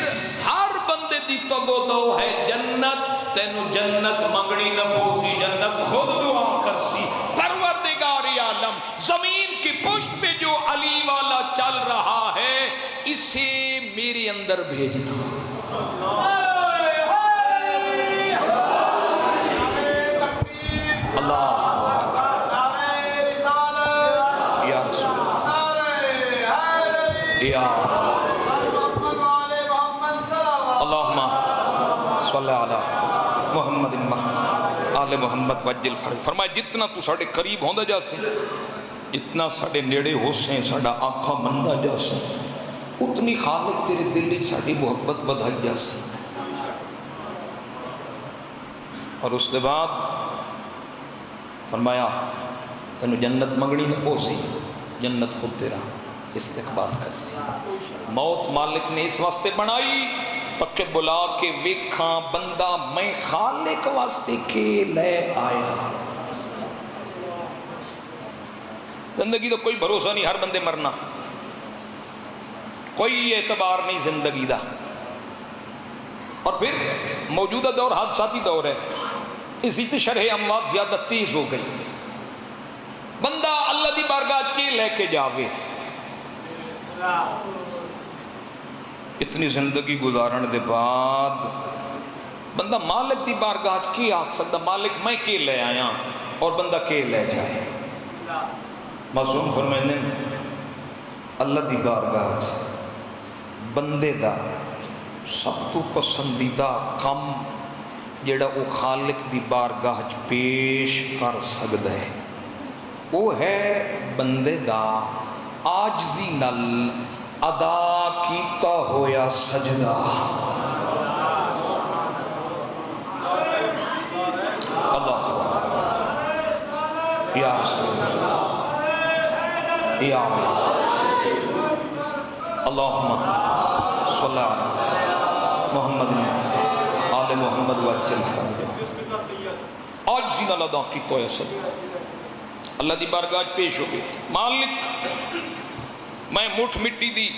ہر بندے دی تگو دو ہے جنت، تینو جنت منگنی نہ پوسی، جنت خود دعا کرسی۔ پروردگار عالم زمین کی پشت پہ جو علی والا چل رہا ہے، اسے میرے اندر بھیجنا۔ اللہ یا رسول یا اللہم صلی علی محمد آل محمد وجل فرج۔ فرمایا جتنا تو ساڑے قریب ہوندہ جا سے، اتنا ساڑے نیڑے ہو سے، ساڑا آنکھا مندہ جا سے، اتنی خالق تیرے دلی ساڑی محبت بدھائی جا سے۔ اور اس کے بعد فرمایا تینو جنت منگنی نہ پوسی، جنت خود تیرا استقبال کرسی۔ موت مالک نے اس واسطے بنائی تک بلا کے ویکھاں بندہ میں خالق واسطے کے لے آیا۔ زندگی تو کوئی بھروسہ نہیں، ہر بندے مرنا، کوئی اعتبار نہیں زندگی دا۔ اور پھر موجودہ دور حادثاتی دور ہے، اسی تے شرح اموات زیادہ تیز ہو گئی، بندہ اللہ دی بارگاہ کے لے کے جاوے۔ اتنی زندگی گزارن دے بعد بندہ مالک دی بارگاہ کی آکھ سکتا مالک میں کے لے آیا، اور بندہ کے لے جائے۔ معصوم فرمائے اللہ دی بارگاہ بندے دا سب تو پسندیدہ کم جیڑا وہ خالق دی بارگاہ پیش کر سکتا ہے، وہ ہے بندے دا آجزی نل ادا کیتا ہویا سجدہ۔ اللہ یا رسول یا اللہم صلی علی محمد آل محمد وجل فرج۔ آجزی نل ادا کیتا ہویا سجدہ، اللہ دی بارگاہ پیش ہو گئی، مالک میں مٹھ مٹی دی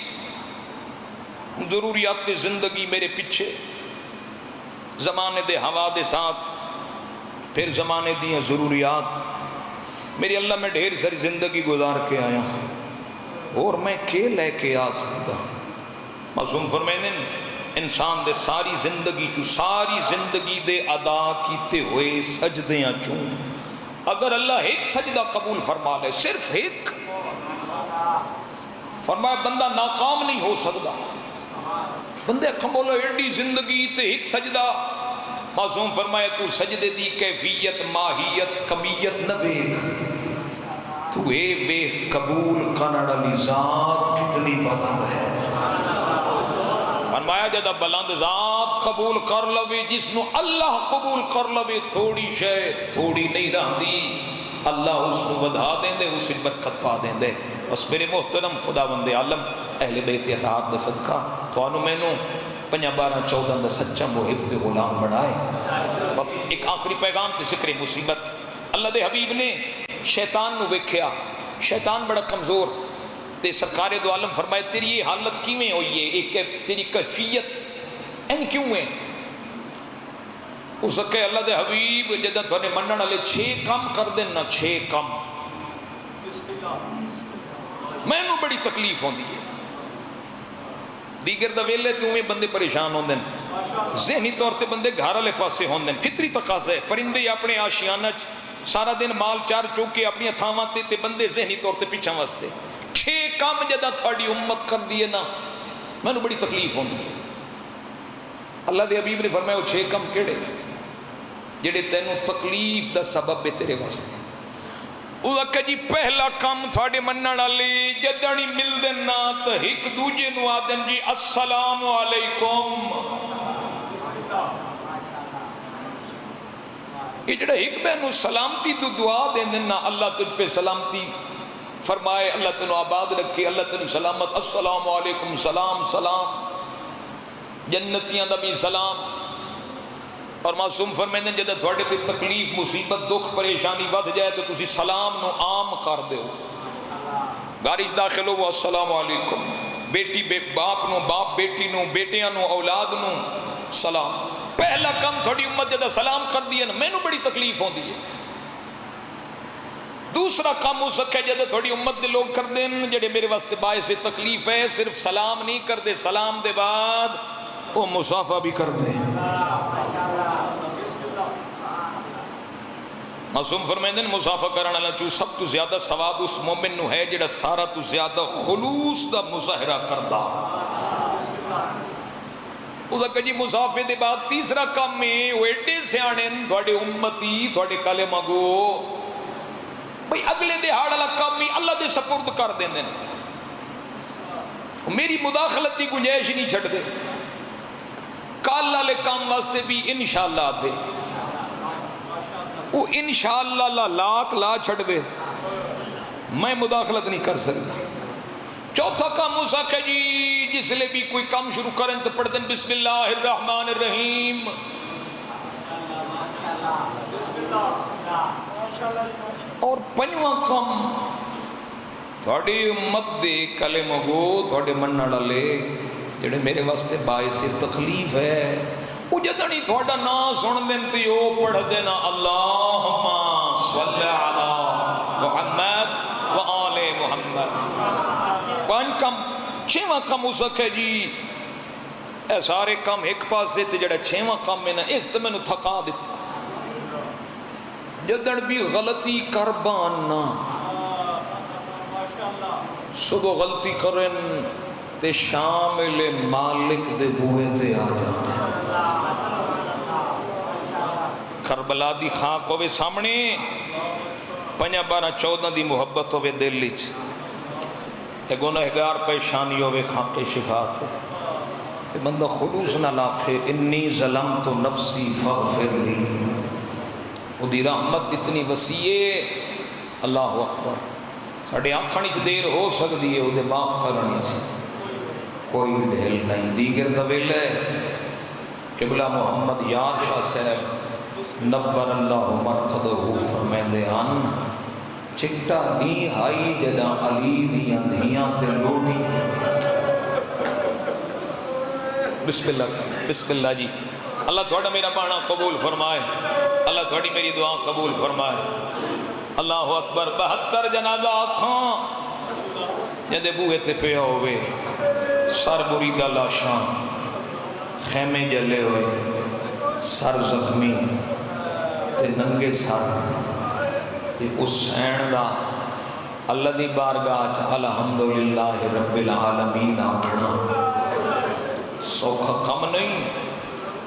ضروریات زندگی میرے پیچھے، زمانے دے ہوا دے ساتھ، پھر زمانے دی ضروریات، میری اللہ میں ڈھیر ساری زندگی گزار کے آیا، اور میں کے لے کے آ سکتا۔ معصوم فرمائے انسان دے ساری زندگی تو ساری زندگی دے ادا کیتے ہوئے سجدیاں چوں، اگر اللہ ایک سجدہ قبول فرما لے، صرف ایک، فرمایا بندہ ناکام نہیں ہو سکتا۔ بندے کھمولو ایڈی زندگی تے ایک سجدہ۔ معصوم فرمایا تو سجدے دی کیفیت ماہیت کمیت نہ ویکھ، تو اے بے قبول کنڑ علی ذات کتنی بلند ہے۔ فرمایا جدہ بلند ذات قبول کر لوے، جس نو اللہ قبول کر لوے، تھوڑی شے تھوڑی نہیں رہندی، اللہ اس کو ودھا دیں دے، اسے برکت پا دیں دے۔ بس میرے محترم خدا بند عالم اہل بیت اطاعت دا صدقہ توانو میں نو 5-12-14 دا سچا محب تے غلام بڑھائے۔ بس ایک آخری پیغام تے ذکر مصیبت، اللہ دے حبیب نے شیطان نو ویکھیا، شیطان بڑا کمزور، تے سرکار دو عالم فرمائے تیری یہ حالت کیویں ہوئی ہے، ایک تیری کیفیت این کیوں ہے؟ اس کہ اللہ دے حبیب جدہ تو نے منن والے 6 کام کر دینا، 6 کام مینوں بڑی تکلیف ہوندی ہے دیگر دا ویلے تے اوویں بندے پریشان ہوندے ہیں ذہنی طور تے بندے گھر والے پاسے ہوندے ہیں فطری تقاضا ہے پرندے اپنے آشیانہ سارا دن مال چار چوک کے اپنی تھاواں تے بندے ذہنی طور تے پیچھے واسطے 6 کام جدا تھوڑی امت کر دیے نا مینوں بڑی تکلیف ہوندی ہے اللہ دے حبیب نے فرمایا وہ 6 کام کیڑے جڑے تینوں تکلیف دا سبب ہے تیرے واسطے وہ کہ جی پہلا کام تھوڑے منن والے جدڑی ملدے نا تے ایک دوجے نو آدن جی السلام علیکم یہ جڑا ایک بہنوں سلامتی تو دعا دین نا اللہ تجھ پہ سلامتی فرمائے اللہ تنو آباد رکھے اللہ تنو سلامت السلام علیکم سلام سلام جنتیاں دا بھی سلام اور معصوم فرمیندے جدہ تھوڑے تے تکلیف مصیبت دکھ پریشانی ود جائے تو تسی سلام نو عام کر دیو گارج داخل ہو السلام علیکم بیٹی باپ نو باپ بیٹی نو بیٹیاں نو اولاد نو سلام پہلا کم تھوڑی امت جدہ سلام کر دیا نا میں نو بڑی تکلیف ہوں دی ہے دوسرا کام ہو سکے جدہ تھوڑی امت دے لوگ کر دیں جڑے میرے واسطے باعث تکلیف ہے صرف سلام نہیں کر دے سلام دے بعد وہ مصافہ بھی کر دے معصوم فرمائندے مصافہ کرنا اللہ چو سب تو زیادہ ثواب اس مومن نو ہے جڑا سارا تو زیادہ خلوص دا مظاہرہ کردہ وہ کہ جی مصافے دے بعد تیسرا کام میں وہ ایڈے سیانے تھوڑے امتی تھوڑے کلمہ گو بھئی اگلے دہاڑ اللہ کام میں اللہ دے سپرد کر دیں دیں میری مداخلت دی گنجائش نہیں چھڑ دے کال لے کام واسطے بھی انشاءاللہ دے وہ انشاءاللہ لاکھ لا چھڑ دے میں مداخلت نہیں کر سکتا چوتھا کام ہو سکے جی جس لئے بھی کوئی کام شروع کریں تو پڑھ دیں بسم اللہ الرحمن الرحیم اور پنجواں کام تھوڑی امت دے کلمہ گو تھوڑے منہ ڈالے جڑے میرے واسطے باعث تکلیف ہے وہ جدنی تھوڑا نا سن دیں تو یہ پڑھ دینا اللہم صلی علی محمد و آل محمد پانچ کم چھواں کم ہو سکے جی اے سارے کم ایک پاس سے جڑا چھواں کم میں نا اس تو میں نے تھکا دیتا جدن بھی غلطی کربانا صبح غلطی کریں تے شامل مالک دے بوئے تے آ جاتے کربلا دی خاک ہوئے سامنے 5 12 14 دی محبت ہوئے دل لچ اے گناہگار پیشانی ہوئے خاک شفاعت تے بندہ خلوص نہ لاکھے انی ظلمت نفسی فاغفر لی وہ دی رحمت اتنی وسیع اللہ اکبر ساڑھے آنکھانی چھ دیر ہو سکتی ہے وہ دے معاف کرنی چھ کوئی ڈھیل نہیں دیگر دویل ہے قبلہ محمد یار شاہ صاحب نبور اللہ مرقدہ فرمیندے ان چکٹا نی ہائی جدا علی دیاں دھیاں تے لوٹی بسم اللہ جی اللہ تھوڑا میرا بانا قبول فرمائے اللہ تھوڑی میری دعا قبول فرمائے اللہ اکبر 72 جنازہ آکھاں جدے بوئے تے پہ ہوئے سر مریدہ لاشاں خیمے جلے ہوئے سر زخمی تے ننگے سر تے اس سین دا اللہ دی بارگاہ چا الحمدللہ رب العالمین آکھنا سوکھا کم نہیں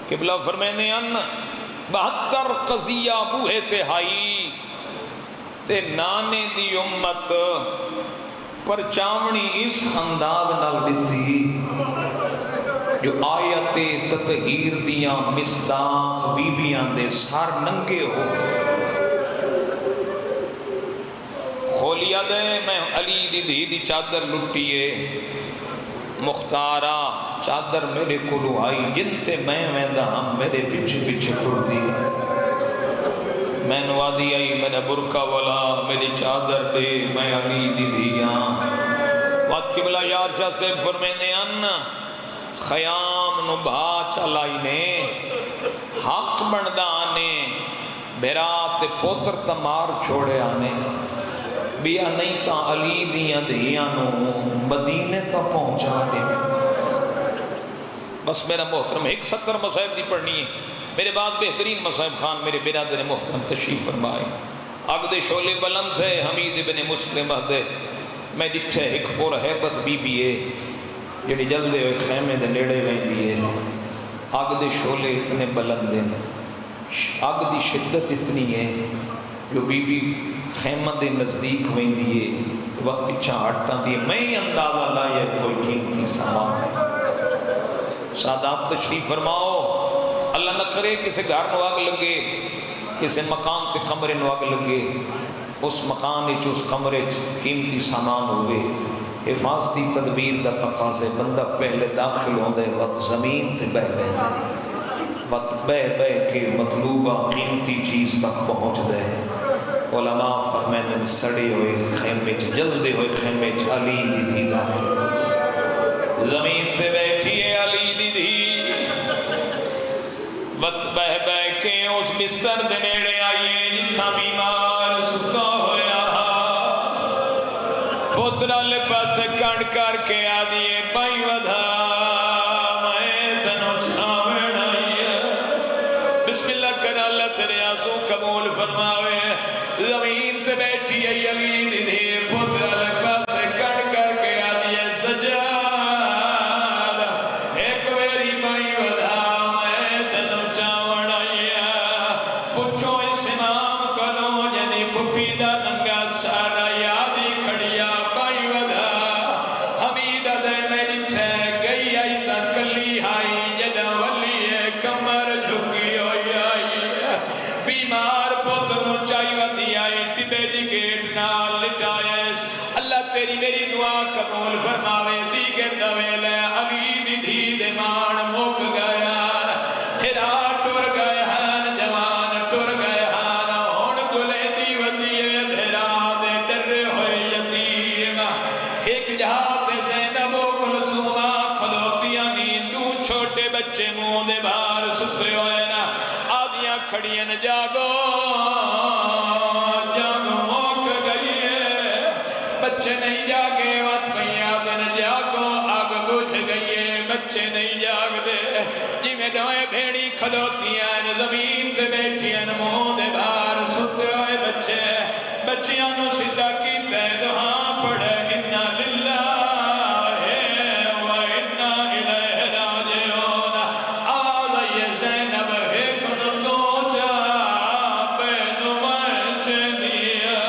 قبلہ فرمینے ان 72 قضیہ بوہے تے ہائی تے نانے دی امت پر چاونی اس انداز نال دیتی جو آیت تطہیر دیاں مصداق بیبیاں دے سار ننگے ہو کھولیا دے میں علی دی دھی دی چادر لٹیے مختارہ چادر میرے کلو آئی جنتے میں ویندہ ہم میرے پیچھے پیچھے ٹر دی میں نوادی آئی میرا برکہ والا میری چادر دے میں علی دی دھیاں وقت قبلہ یار شاہ سے فرمینے ان خیام نو بھا چلائی نے حق بندانے بیرات پوتر تمار چھوڑے آنے بیا نہیں تا علی دیاں دیاں نو مدینے تا پہنچا دے۔ بس میرا محترم 170 مصائب دی پڑھنی ہے، میرے بعد بہترین مصائب خان میرے برادر محترم تشریف فرمائے۔ اگ دے شعلے بلند ہے حمید بن مسلم دے، میں ڈٹھے ایک اور حیبت بی بی ہے جڑی جلدے ہوئے خیمے دے نیڑے ویندی ہے۔ اگ دے شعلے اتنے بلند ہیں، اگ دی شدت اتنی ہے جو بی بی خیمہ دے نزدیک ویندی ہے، وقت پچھا ہٹاں دی میں اندازہ لایا کوئی قیمتی سامان۔ سادات تشریف فرماؤ، اللہ نہ کرے کسی گھر نو آگ لگے، کسی مکان تے کمرے نو آگ لگے، اس مکان وچ اس کمرے وچ قیمتی سامان ہوئے، حفاظتی تدبیر دا تقاضے، بندہ پہلے داخل ہوندے وقت زمین تے بہ بہندے، وقت بہ بہ کے مطلوبہ قیمتی چیز تک پہنچ دے۔ علماء فرمائیں سڑے ہوئے خیمے چ جلدے ہوئے خیمے چ علی دی دھی داخل، زمین تے بیٹھی ہے علی دی دھی، وقت بہ بہ کے اس بستر دے نیڑے آئیے جتھا بیمار ستا ہویا، پترا لے پاسے کڑ کر کے آدیے بائی ودھا میں تنو چھاوڑ آئیے، بسم اللہ کر اللہ تیرے آنسو قبول فرماوے۔ زمین تے بیٹھی ہے علی دی دھی، پترا لے پاسے کڑ کر کے آدیے سجاد ایک ویری بائی ودھا میں تنو چھاوڑ آئیے، پچھو اس امام کلو جنی پھپی دا ننگا سارا یادی کھڑیا بائی ودھا، حمیدہ دے میری تھے گئی آئی تا کلی آئی جدہ ولی کمر جھکی ہوئی آئی، بیمار پتنو چاہی ودھی آئی ٹبے دی گیٹ نال لٹائے، اللہ تیری میری دعا قبول فرماوے، دیگر دویلے علی دی دھی دے مان مک گیا، ہرا ٹر گئے ہن جوان ٹر گئے ہن، ہون گلے دی ودیے بھرا دے ڈر ہوئے یتیم، ایک جہاں تے زینب و کلثومہ کھلوتیاں نیندو چھوٹے بچے منہ دے باہر ستے ہوئے نا، آدیاں کھڑیاں جاگو جاگو موک گئی ہے، بچے نہیں جاگے وقت میاد نہ جاگو آگ بجھ گئی ہے، بچے نہیں جاگ دے جی میں دوائے بھیڑی کھلوتیاں زمین تے بیٹھیاں منہ دے باہر ستے ہوئے بچے، بچیاں نو سدھا کیتے دعا پڑھے انا للہ و انا الیہ راجعون، آواز آئیے زینب ایک نو تو جا بینو میں چنیا،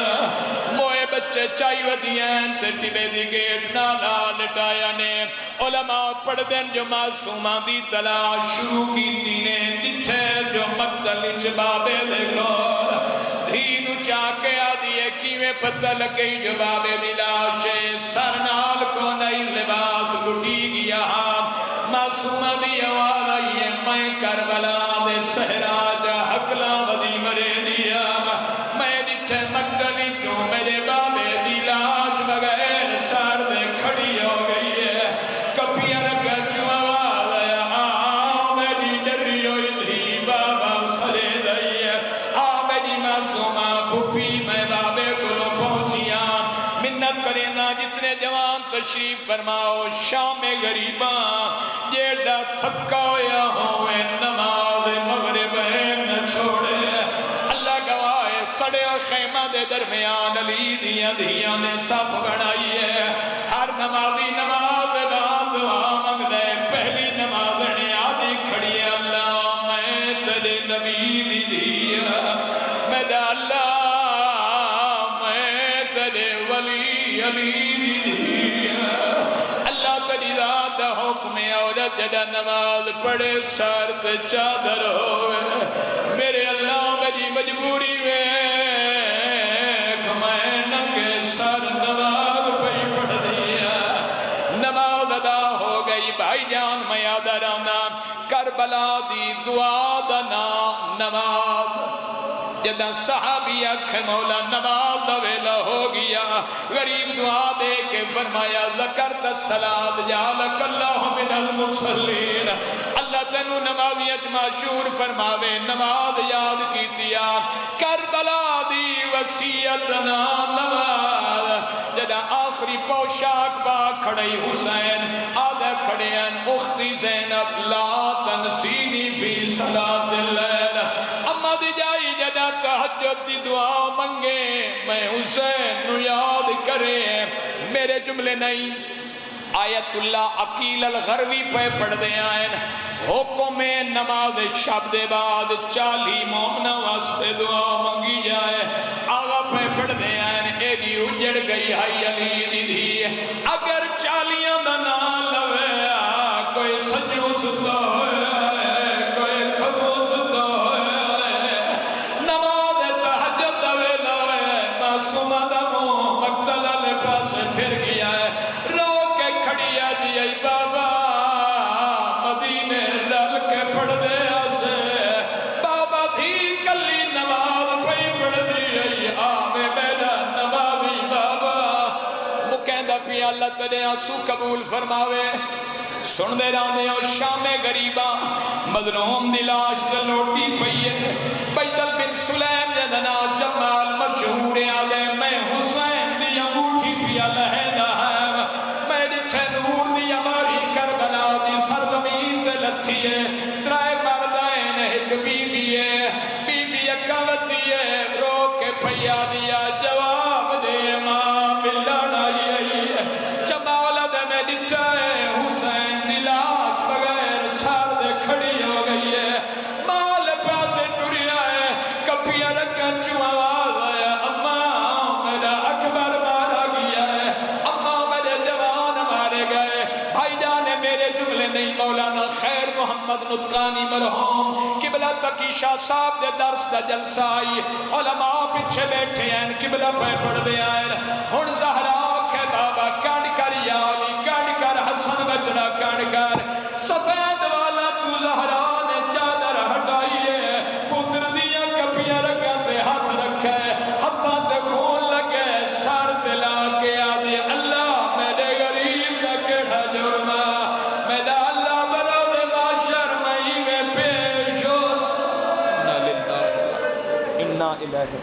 موئے بچے چاہی ودیاں تے ٹبے دی گیٹ نالا لٹایا نے، علماء پڑھ دیں جو معصومہ دی تلاش شروع کی تینے نٹھے جو مقتل چبابے دیکھو، دھینو چاکے آدھیے کیویں پتہ لگ گئی جو بابے دی لاشے، سرنال کو نئی لباس لٹی گیا، معصومہ دی آواز آئیے میں کربلا دے صحرا جا حقلا ودی مرے دیا، میں نٹھے مقتلی جو میرے بابے دی لاش بغیر سار دے کھڑی ہو گئی ہے، کپیاں رگا جو آواز آیا میری ڈری ہوئی دھی بابا سرے دئی ہے، میری معصومہ پھوپھی میں بابے کو پہنچیاں، منت کرینا جتنے جوان تشریف فرماؤ، شام غریباں جیڑا تھکا ہویا ہوئے نماز مغرب نہ چھوڑے، اللہ گواہ سڑے اور خیمہ دے درمیان علی دیاں دیاں نے صف بنائی ہے، ہر نمازی نماز بعد دعا مانگ دے، پہلی نماز نے آدھی کھڑی ہے، اللہ میں تیرے نبی دی دیا، میں دا اللہ میں تیرے ولی علی دی دیا، اللہ تیری ذات دا حکم عورت جدہ نماز پڑھے سر تے چادر ہوئے، میرے اللہ میری مجبوری میں میں ننگے سر نماز پہ پڑھ دیا، نماز ادا ہو گئی بھائی جان میں یاد رانا، کربلا دی دعا دنا نماز، جدہ صحابی اکھ مولا نماز دا ویلا ہو گیا، غریب دعا دے کے فرمایا ذکرت الصلاة جعلک اللہ من المصلین، اللہ تینو نمازیت مشہور فرماوے نماز یاد کیتیا، کربلا دی وسیعت نماز جدا آخری پوشاک با کھڑی حسین آدھے کھڑے ہیں اختی زینب لا تنسینی فی صلاة اللیل اما دی جائی جدا تحجد دی دعا منگے میں حسین نو یاد کرے میرے جملے نہیں آیت اللہ عقیل الغروی پہ پڑھ دے آئین حکم نماز شب دے بعد 40 مومنہ واسطے دعا منگی جائے آغا پہ پڑھ دے آئین اے دی اجڑ گئی ہائی علی دی دی اگر 40 دا نام لوے کوئی سجو ستا ہوئے کوئی کھبو ستا ہوئے نماز تحجد دوے لوے معصومہ دا مو مقتلہ لے پاس پھر گیا ہے بابا مدینے لل کے پڑھ دے آسے بابا تھی کلی نماز پہی پڑھ دی آمیں میرا نمازی بابا مکہندہ پی اللہ تلے آنسو قبول فرماوے سن دے رانے اور شام غریبہ مظلوم دلاش لوٹی پئیے بیدل بن سلیم جدنا جمال مشہور آلے میں حسین دی انگوٹھی پی اللہ ہے ترائے مردائن ایک بی بی ہے بی بی اکاوتی ہے رو کے پھیا دیا جواب دے ماں ملانا یہ جمالت میں دیتا ہے حسین دلاش بغیر سار دے کھڑی ہو گئی ہے مال پاسے ٹوریا ہے کپیا رکھا چو آواز ہے اماں میرا اکبر مارا گیا ہے اماں میرے جوان مارے گئے بھائی جانے میرے جملے نہیں مولانا خیر محمد نطقانی مرحوم قبلہ تکی شاہ صاحب دے درس دا جلسہ آئی علماء پچھے بیٹھے ہیں قبلہ پہ پڑھ دے آئے ہن زہرا کے بابا کانڈ کر یالی کانڈ کر حسن بچڑا کانڈ کر سفید والا تو زہرا نے چادر ہٹائیے پتر دیا کپیاں رکھا تے ہاتھ رکھے ہتھا تے خون لگے سار تلا کے آدھے اللہ میرے غریب کا کڑھا جرمہ میرا